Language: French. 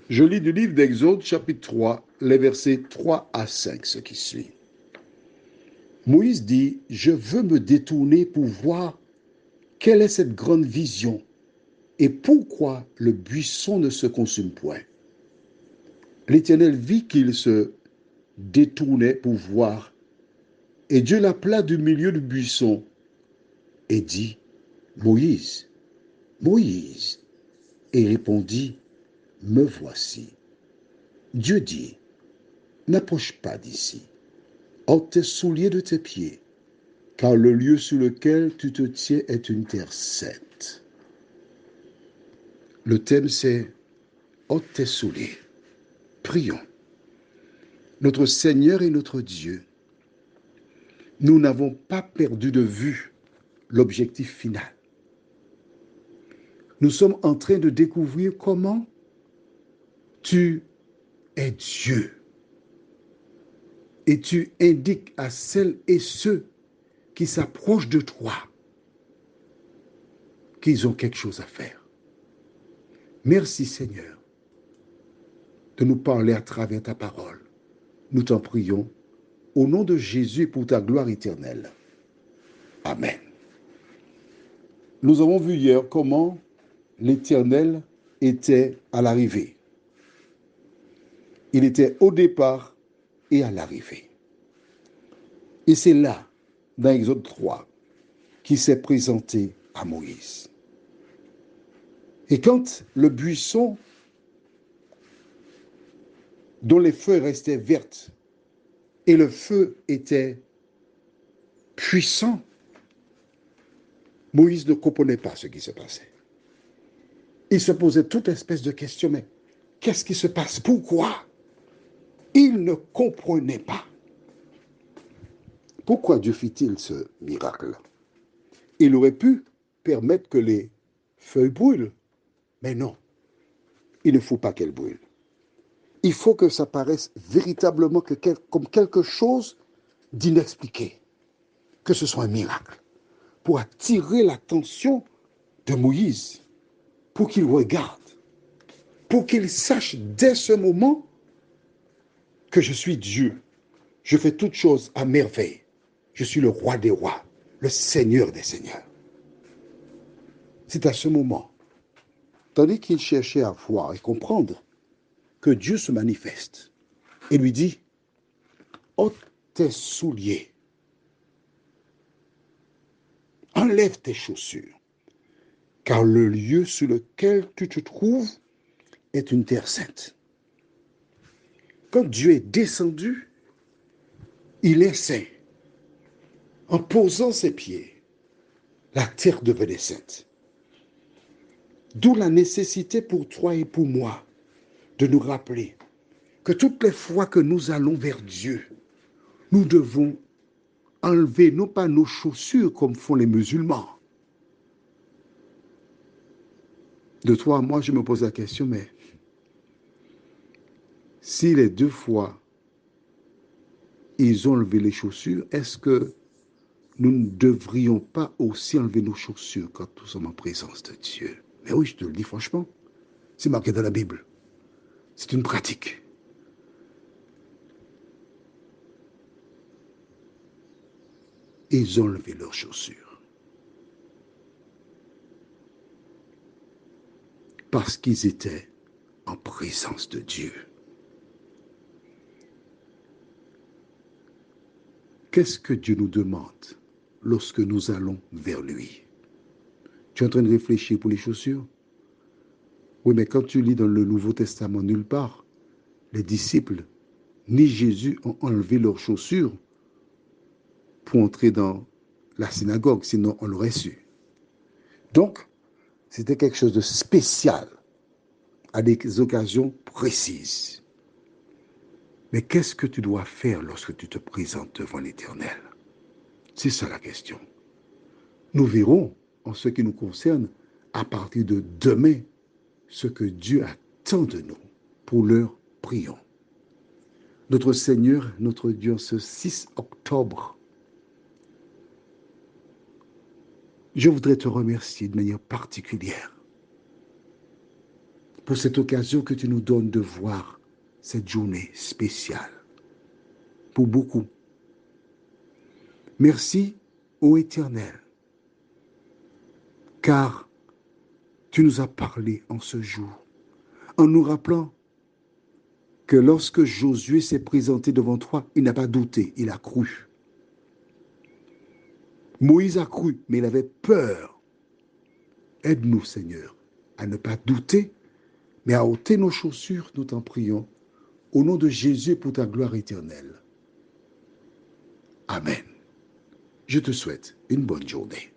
Je lis du livre d'Exode, chapitre 3, les versets 3 à 5, ce qui suit. Moïse dit, je veux me détourner pour voir quelle est cette grande vision et pourquoi le buisson ne se consume point. L'Éternel vit qu'il se détournait pour voir, et Dieu l'appela du milieu du buisson et dit, Moïse, Moïse, et répondit, me voici. Dieu dit, n'approche pas d'ici, ôte tes souliers de tes pieds, car le lieu sur lequel tu te tiens est une terre sainte. Le thème c'est ôte tes souliers. Prions. Notre Seigneur et notre Dieu, nous n'avons pas perdu de vue l'objectif final. Nous sommes en train de découvrir comment tu es Dieu. Et tu indiques à celles et ceux qui s'approchent de toi qu'ils ont quelque chose à faire. Merci Seigneur de nous parler à travers ta parole. Nous t'en prions au nom de Jésus et pour ta gloire éternelle. Amen. Nous avons vu hier comment l'Éternel était à l'arrivée. Il était au départ et à l'arrivée. Et c'est là, dans Exode 3, qu'il s'est présenté à Moïse. Et quand le buisson dont les feuilles restaient vertes et le feu était puissant, Moïse ne comprenait pas ce qui se passait. Il se posait toute espèce de questions, mais qu'est-ce qui se passe? Pourquoi? Il ne comprenait pas. Pourquoi Dieu fit-il ce miracle? Il aurait pu permettre que les feuilles brûlent, mais non, il ne faut pas qu'elles brûlent. Il faut que ça paraisse véritablement comme quelque chose d'inexpliqué, que ce soit un miracle, pour attirer l'attention de Moïse, pour qu'il regarde, pour qu'il sache dès ce moment que je suis Dieu. Je fais toutes choses à merveille. Je suis le roi des rois, le Seigneur des seigneurs. C'est à ce moment, tandis qu'il cherchait à voir et comprendre, que Dieu se manifeste et lui dit, ôte tes souliers, enlève tes chaussures, car le lieu sur lequel tu te trouves est une terre sainte. Quand Dieu est descendu, il est saint. En posant ses pieds, la terre devenait sainte. D'où la nécessité pour toi et pour moi de nous rappeler que toutes les fois que nous allons vers Dieu, nous devons enlever non pas nos chaussures comme font les musulmans. De toi à moi, je me pose la question, mais si les deux fois ils ont enlevé les chaussures, est-ce que nous ne devrions pas aussi enlever nos chaussures quand nous sommes en présence de Dieu? Mais oui, je te le dis franchement, c'est marqué dans la Bible. C'est une pratique. Ils ont enlevé leurs chaussures parce qu'ils étaient en présence de Dieu. Qu'est-ce que Dieu nous demande lorsque nous allons vers lui? Tu es en train de réfléchir pour les chaussures? Oui, mais quand tu lis dans le Nouveau Testament, nulle part, les disciples ni Jésus ont enlevé leurs chaussures pour entrer dans la synagogue, sinon on l'aurait su. Donc, c'était quelque chose de spécial, à des occasions précises. Mais qu'est-ce que tu dois faire lorsque tu te présentes devant l'Éternel? C'est ça la question. Nous verrons, en ce qui nous concerne, à partir de demain, ce que Dieu attend de nous. Pour l'heure, prions. Notre Seigneur, notre Dieu, ce 6 octobre, je voudrais te remercier de manière particulière pour cette occasion que tu nous donnes de voir cette journée spéciale. Pour beaucoup. Merci, ô Éternel, car tu nous as parlé en ce jour, en nous rappelant que lorsque Josué s'est présenté devant toi, il n'a pas douté, il a cru. Moïse a cru, mais il avait peur. Aide-nous, Seigneur, à ne pas douter, mais à ôter nos chaussures, nous t'en prions, au nom de Jésus pour ta gloire éternelle. Amen. Je te souhaite une bonne journée.